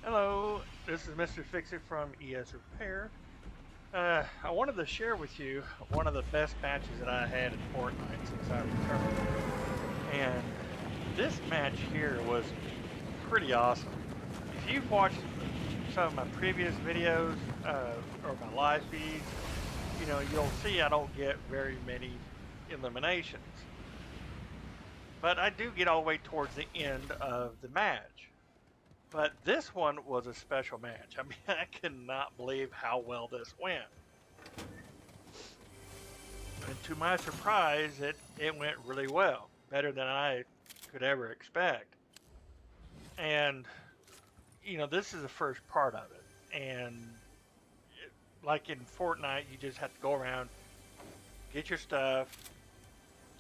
Hello, this is Mr. Fixit from ES Repair. I wanted to share with you one of the best matches that I had in Fortnite since I returned. And this match here was pretty awesome. If you've watched some of my previous videos or my live feeds, you'll see I don't get very many eliminations. But I do get all the way towards the end of the match. But this one was a special match. I mean, I cannot believe how well this went. And to my surprise, it went really well. Better than I could ever expect. And, this is the first part of it. And like in Fortnite, you just have to go around, get your stuff,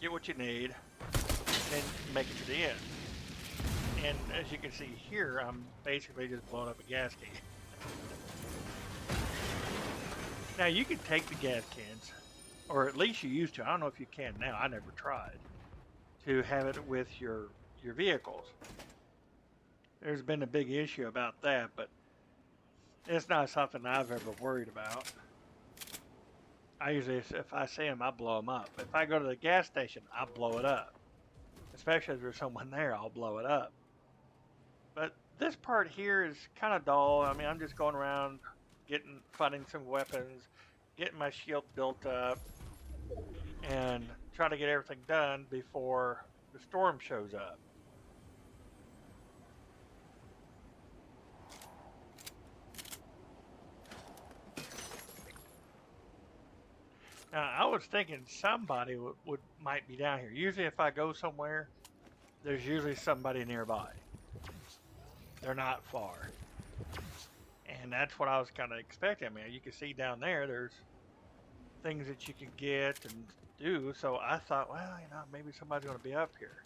get what you need, and then make it to the end. And as you can see here, I'm basically just blowing up a gas can. Now you can take the gas cans, or at least you used to. I don't know if you can now. I never tried to have it with your vehicles. There's been a big issue about that, but it's not something I've ever worried about. I usually, if I see them, I blow them up. If I go to the gas station, I blow it up. Especially if there's someone there, I'll blow it up. But this part here is kind of dull. I mean, I'm just going around finding some weapons, getting my shield built up, and trying to get everything done before the storm shows up. Now, I was thinking somebody might be down here. Usually, if I go somewhere, there's usually somebody nearby. They're not far. And that's what I was kind of expecting. I mean, you can see down there's things that you can get and do. So I thought, well, maybe somebody's going to be up here.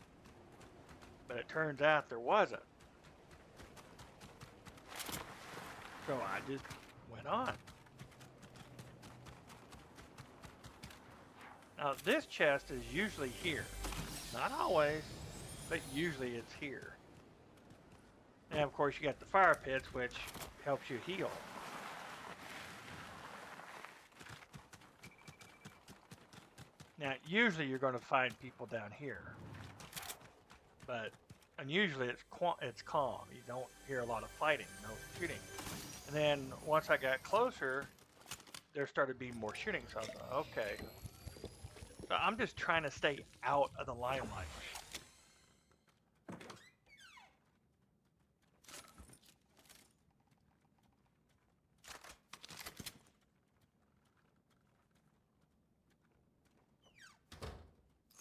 But it turns out there wasn't. So I just went on. Now, this chest is usually here. Not always, but usually it's here. And of course, you got the fire pits, which helps you heal. Now, usually you're going to find people down here, but unusually it's calm. You don't hear a lot of fighting, no shooting. And then once I got closer, there started to be more shooting. So I was like, okay. So I'm just trying to stay out of the limelight.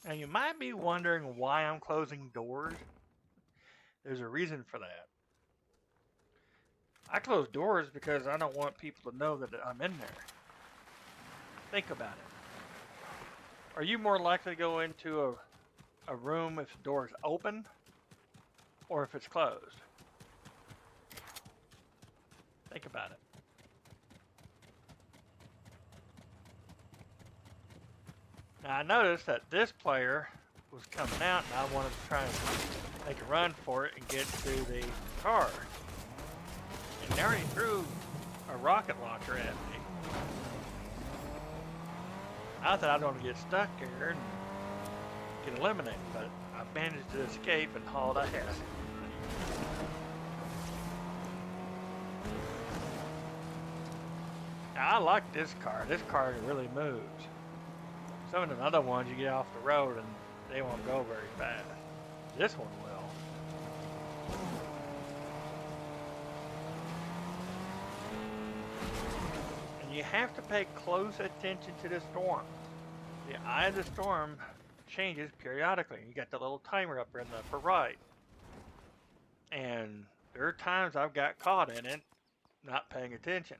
Now you might be wondering why I'm closing doors. There's a reason for that. I close doors because I don't want people to know that I'm in there. Think about it. Are you more likely to go into a room if the door is open or if it's closed? Think about it. Now I noticed that this player was coming out and I wanted to try and make a run for it and get to the car. And they already threw a rocket launcher at me. I thought I was going to get stuck here and get eliminated, but I managed to escape and hauled ass. Now, I like this car. This car really moves. Some of the other ones you get off the road and they won't go very fast. This one will. And you have to pay close attention to the storm. The eye of the storm changes periodically. You got the little timer up there in the upper right. And there are times I've got caught in it not paying attention.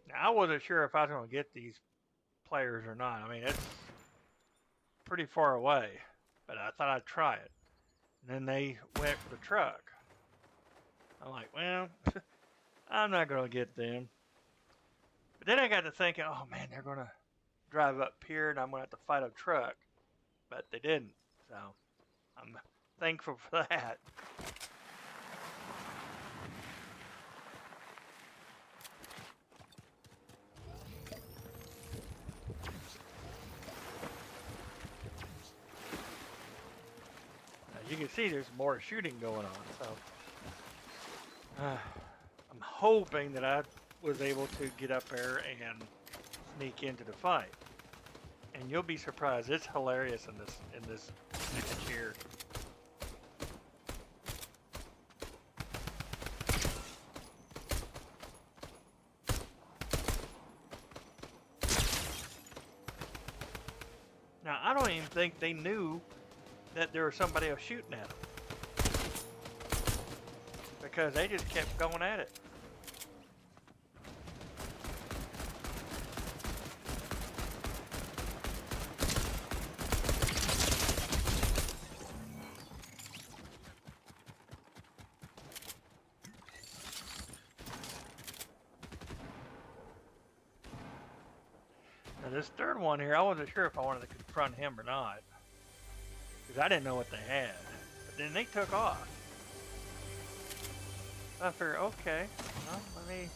Now, I wasn't sure if I was going to get these players or not. I mean, it's pretty far away, but I thought I'd try it. And then they went for the truck. I'm like, well, I'm not going to get them. But then I got to thinking, oh man, they're going to drive up here and I'm going to have to fight a truck. but they didn't. So I'm thankful for that. As you can see, there's more shooting going on. So I'm hoping that I was able to get up there and sneak into the fight. And you'll be surprised. It's hilarious in this match here. Now I don't even think they knew that there was somebody else shooting at them because they just kept going at it. Now this third one here, I wasn't sure if I wanted to confront him or not because I didn't know what they had. But then they took off. I figured, okay, well, let me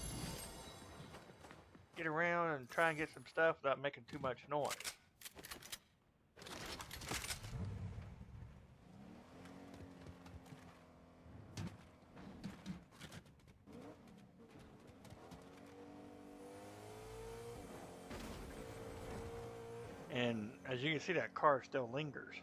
get around and try and get some stuff without making too much noise. And as you can see, that car still lingers.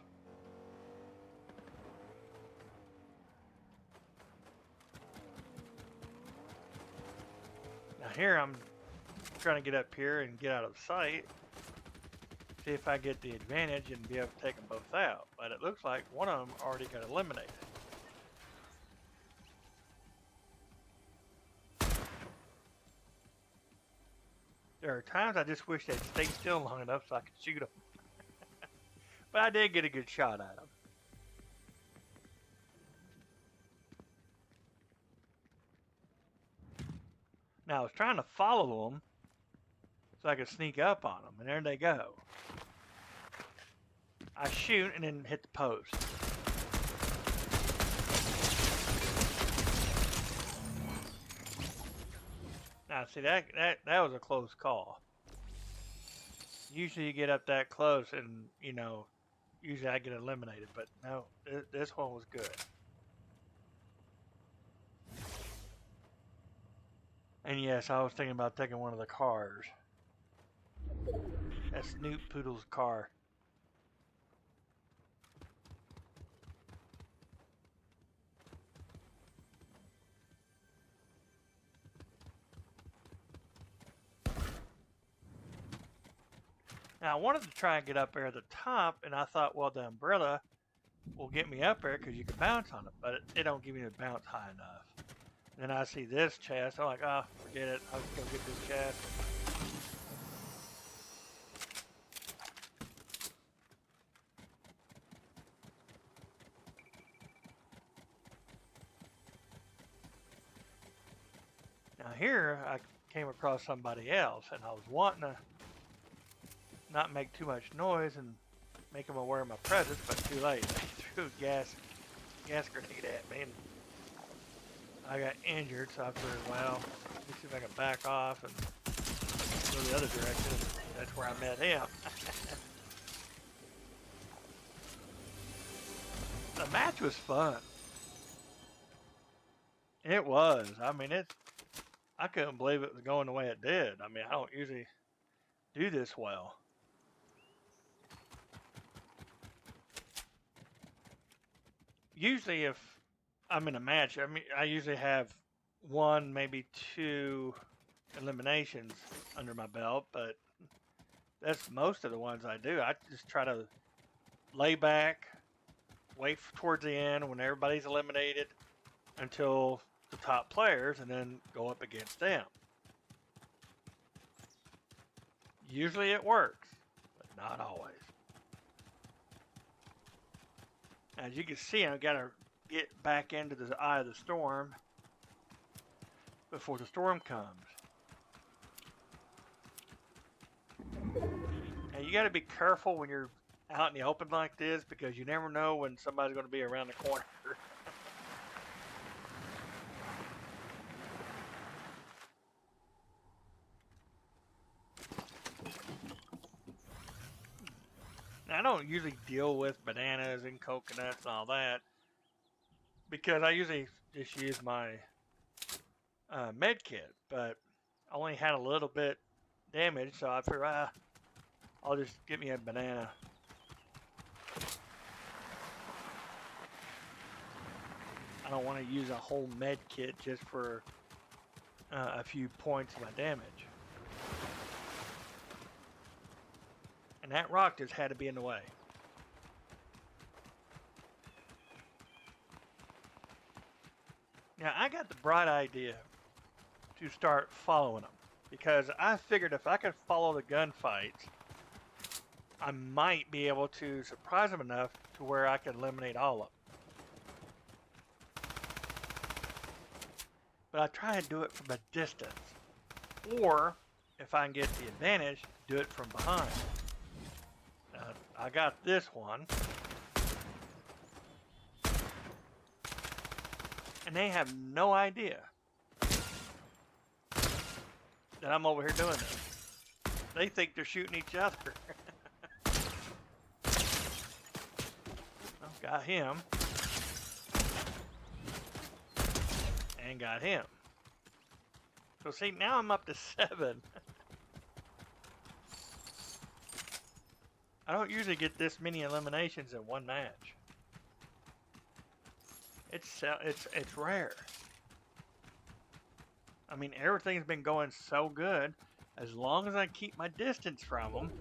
Now here I'm trying to get up here and get out of sight. See if I get the advantage and be able to take them both out. But it looks like one of them already got eliminated. There are times I just wish they'd stay still long enough so I could shoot them. But I did get a good shot at them. Now I was trying to follow them so I could sneak up on them, and there they go. I shoot and then hit the post. Now see that was a close call. Usually you get up that close and you know, usually I get eliminated, but no, this one was good. And yes, I was thinking about taking one of the cars. That's Snoop Poodle's car. Now I wanted to try and get up there at the top, and I thought, well, the umbrella will get me up there because you can bounce on it, but it don't give me the bounce high enough. Then I see this chest. I'm like, oh, forget it. I'll just go get this chest. Now here, I came across somebody else, and I was wanting to not make too much noise and make them aware of my presence, but too late. They threw a gas grenade at me, and I got injured, so I figured, well, let me see if I can back off and go the other direction. That's where I met him. The match was fun. It was. I mean, I couldn't believe it was going the way it did. I mean, I don't usually do this well. Usually if I'm in a match, I mean, I usually have one, maybe two eliminations under my belt, but that's most of the ones I do. I just try to lay back, wait towards the end when everybody's eliminated until the top players, and then go up against them. Usually it works, but not always. As you can see, I've got to get back into the eye of the storm before the storm comes. And you got to be careful when you're out in the open like this because you never know when somebody's going to be around the corner. Now, I don't usually deal with bananas and coconuts and all that because I usually just use my med kit, but I only had a little bit damage, so I figured I'll just get me a banana. I don't want to use a whole med kit just for a few points of my damage. And that rock just had to be in the way. Now, I got the bright idea to start following them because I figured if I could follow the gunfights, I might be able to surprise them enough to where I could eliminate all of them. But I try and do it from a distance. Or, if I can get the advantage, do it from behind. I got this one. And they have no idea that I'm over here doing this. They think they're shooting each other. Well, got him. And got him. So see, now I'm up to 7. I don't usually get this many eliminations in one match. It's rare. I mean, everything's been going so good. As long as I keep my distance from them,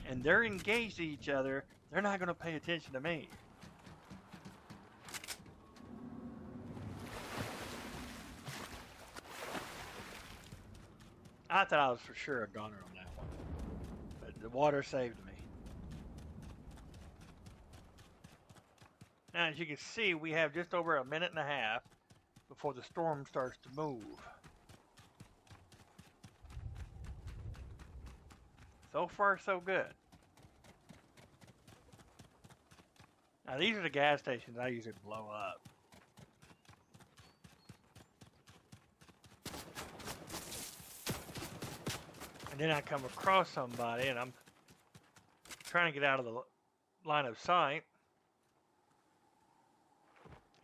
and they're engaged to each other, they're not going to pay attention to me. I thought I was for sure a goner on that one, but the water saved me. Now, as you can see, we have just over 1.5 minutes before the storm starts to move. So far, so good. Now, these are the gas stations I usually blow up. And then I come across somebody, and I'm trying to get out of the line of sight.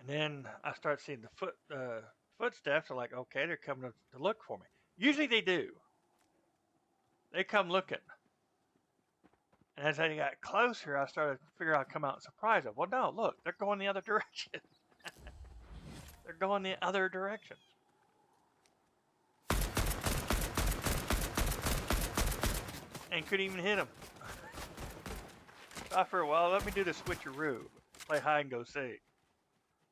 And then I start seeing the footsteps. I'm like, okay, they're coming to look for me. Usually they do. They come looking. And as I got closer, I started to figure out come out and surprise them. Well, no, look, they're going the other direction. They're going the other direction. And couldn't even hit them. So I figured, well, let me do the switcheroo. Play hide and go seek.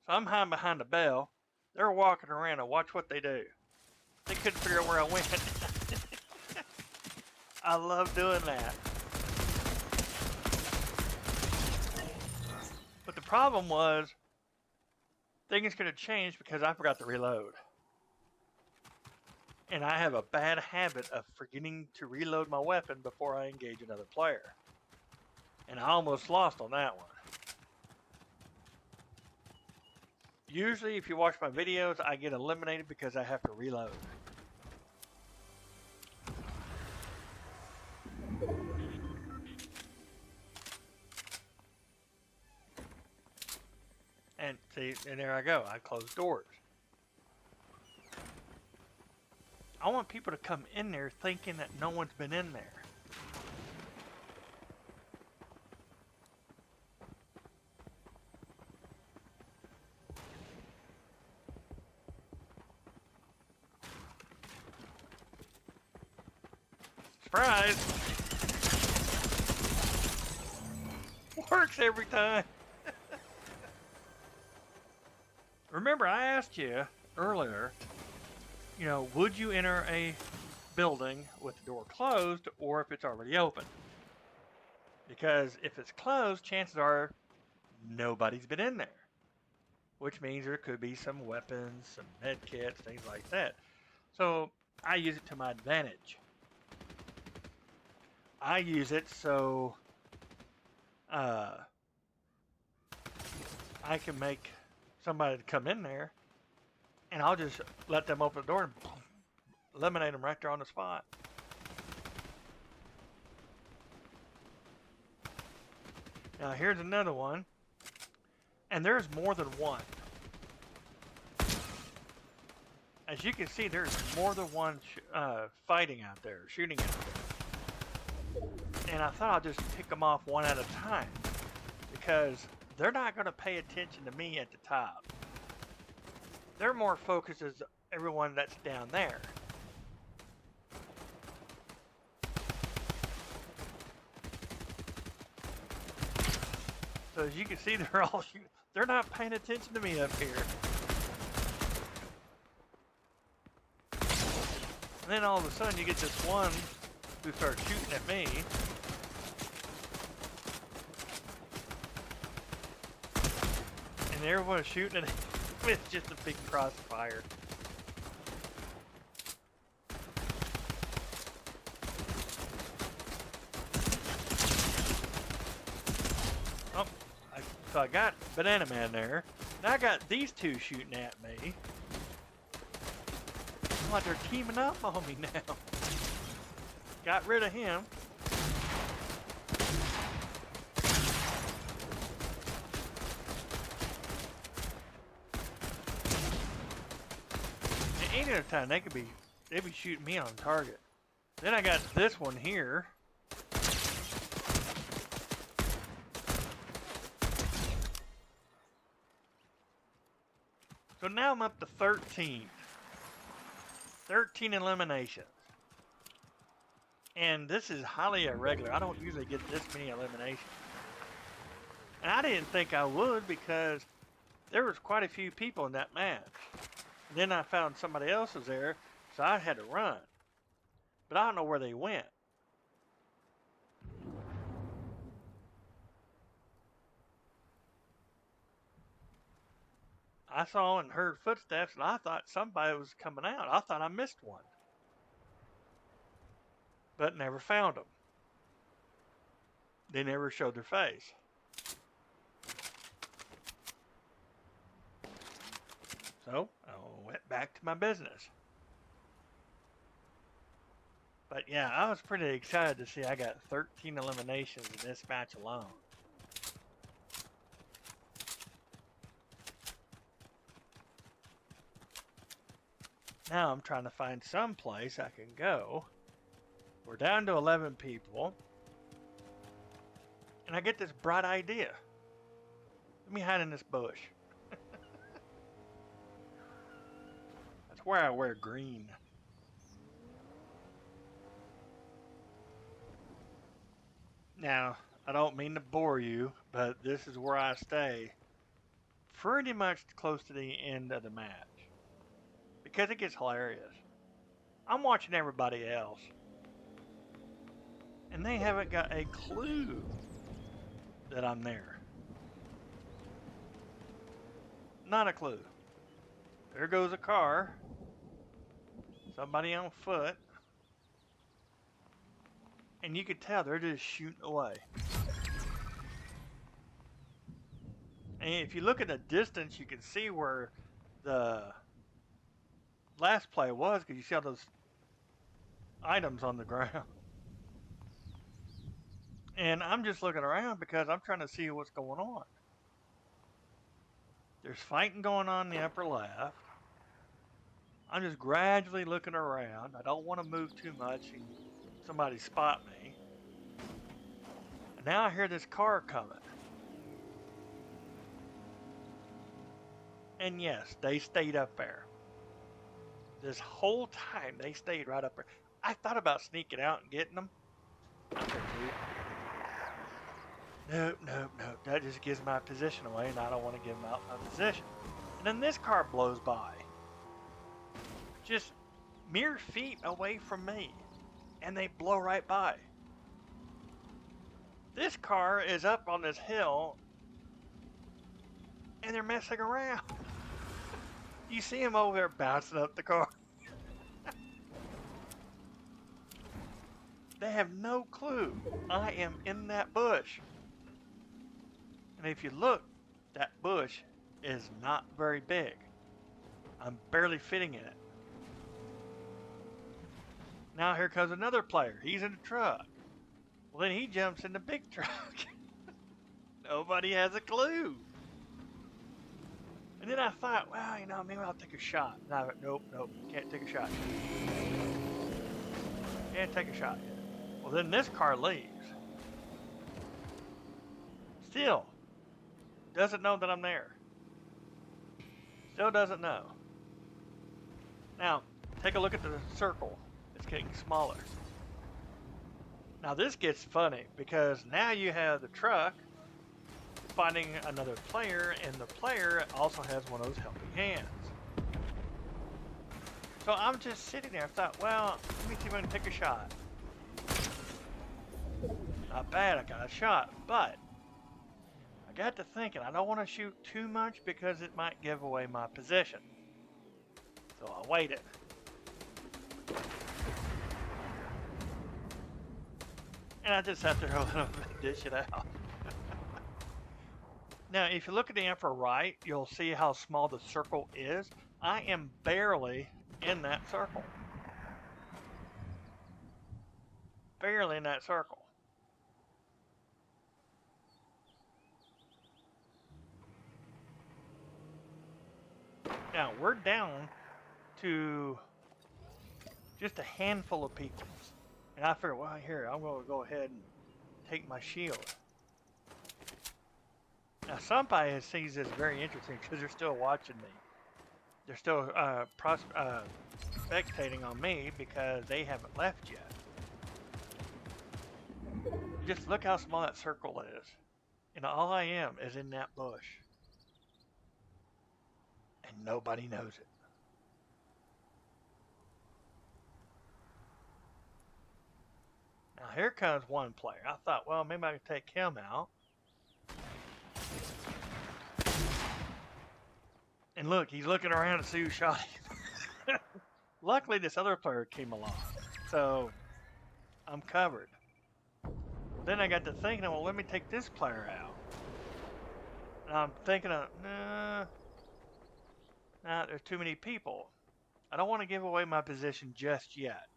So I'm hiding behind the bell. They're walking around and watch what they do. They couldn't figure out where I went. I love doing that. But the problem was, things could have changed because I forgot to reload. And I have a bad habit of forgetting to reload my weapon before I engage another player. And I almost lost on that one. Usually, if you watch my videos, I get eliminated because I have to reload. And see, and there I go. I close doors. I want people to come in there thinking that no one's been in there. Surprise! Works every time. Remember, I asked you earlier, you know, would you enter a building with the door closed or if it's already open? Because if it's closed, chances are nobody's been in there, which means there could be some weapons, some med kits, things like that. So I use it to my advantage. I use it so uh, I can make somebody to come in there, and I'll just let them open the door and eliminate them right there on the spot. Now here's another one, and there's more than one. As you can see, there's more than one fighting out there, shooting out there. And I thought I'd just pick them off one at a time, because they're not going to pay attention to me at the top. They're more focused as everyone that's down there. So as you can see, they're all shooting. They're not paying attention to me up here. And then all of a sudden you get this one who starts shooting at me. And everyone's shooting at him with just a big crossfire. Oh, so I got Banana Man there. Now I got these two shooting at me. Like they're teaming up on me now. Got rid of him. And any other time they'd be shooting me on target. Then I got this one here. So now I'm up to 13. 13 eliminations. And this is highly irregular. I don't usually get this many eliminations. And I didn't think I would, because there was quite a few people in that match. And then I found somebody else was there, so I had to run. But I don't know where they went. I saw and heard footsteps, and I thought somebody was coming out. I thought I missed one. But never found them. They never showed their face. So I went back to my business. But yeah, I was pretty excited to see I got 13 eliminations in this match alone. Now I'm trying to find some place I can go. We're down to 11 people. And I get this bright idea. Let me hide in this bush. That's where I wear green. Now, I don't mean to bore you, but this is where I stay pretty much close to the end of the match. Because it gets hilarious. I'm watching everybody else. And they haven't got a clue that I'm there. Not a clue. There goes a car. Somebody on foot. And you could tell they're just shooting away. And if you look at the distance, you can see where the last play was, because you see all those items on the ground. And I'm just looking around because I'm trying to see what's going on. There's fighting going on in the upper left. I'm just gradually looking around. I don't want to move too much and somebody spot me. And now I hear this car coming. And yes, they stayed up there. This whole time they stayed right up there. I thought about sneaking out and getting them. Nope. That just gives my position away, and I don't want to give them out my position. And then this car blows by. Just mere feet away from me. And they blow right by. This car is up on this hill, and they're messing around. You see them over there bouncing up the car. They have no clue I am in that bush. And if you look, that bush is not very big. I'm barely fitting in it. Now here comes another player. He's in the truck. Well, then he jumps in the big truck. Nobody has a clue. And then I thought, well, you know, maybe I'll take a shot. And I went, nope, can't take a shot yet. Can't take a shot yet. Well, then this car leaves. Still doesn't know that I'm there. Still doesn't know. Now, take a look at the circle. It's getting smaller. Now this gets funny because now you have the truck finding another player, and the player also has one of those helping hands. So I'm just sitting there. I thought, well, let me see if I can take a shot. Not bad, I got a shot, but I got to thinking, I don't want to shoot too much because it might give away my position. So I waited. And I just sat there and let them dish it out. Now, if you look at the upper right, you'll see how small the circle is. I am barely in that circle. Barely in that circle. Now, we're down to just a handful of people. And I figured, well, here, I'm going to go ahead and take my shield. Now, somebody sees this very interesting because they're still watching me. They're still spectating on me because they haven't left yet. Just look how small that circle is. And all I am is in that bush. And nobody knows it. Now here comes one player. I thought, well, maybe I could take him out. And look, he's looking around to see who shot him. Luckily, this other player came along. So, I'm covered. Then I got to thinking, well, let me take this player out. And I'm thinking, nah, there's too many people. I don't want to give away my position just yet.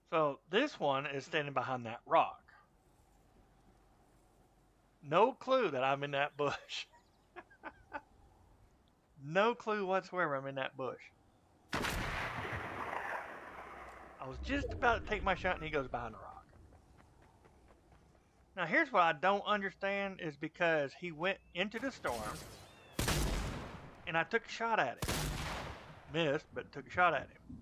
So, this one is standing behind that rock. No clue that I'm in that bush. No clue whatsoever I'm in that bush. I was just about to take my shot and he goes behind the rock. Now here's what I don't understand is because he went into the storm and I took a shot at him. Missed, but took a shot at him.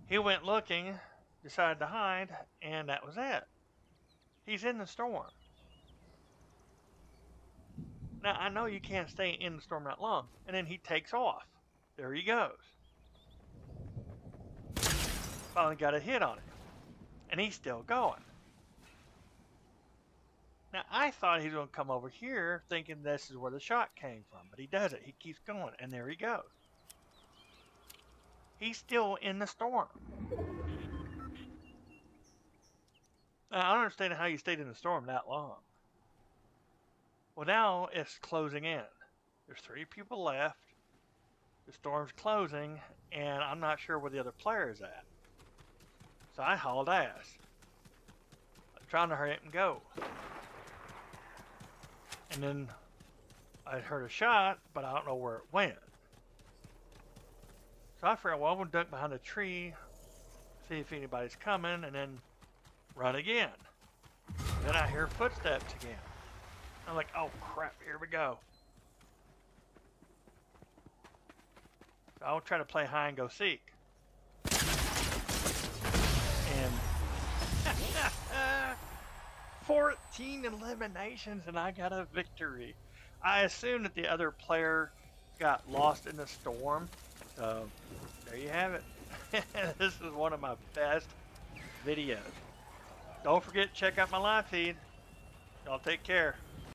He went looking, decided to hide, and that was it. He's in the storm. Now, I know you can't stay in the storm that long. And then he takes off. There he goes. Finally got a hit on him. And he's still going. Now, I thought he was going to come over here thinking this is where the shot came from. But he doesn't. He keeps going. And there he goes. He's still in the storm. Now, I don't understand how you stayed in the storm that long. Well, now it's closing in. There's 3 people left. The storm's closing, and I'm not sure where the other player is at. So I hauled ass. I'm trying to hurry up and go. And then I heard a shot, but I don't know where it went. So I figured, well, I'm going to duck behind a tree, see if anybody's coming, and then run again. Then I hear footsteps again. I'm like, oh crap, here we go. So I'll try to play hide and go seek. And 14 eliminations and I got a victory. I assume that the other player got lost in the storm. So there you have it. This is one of my best videos. Don't forget to check out my live feed. Y'all take care.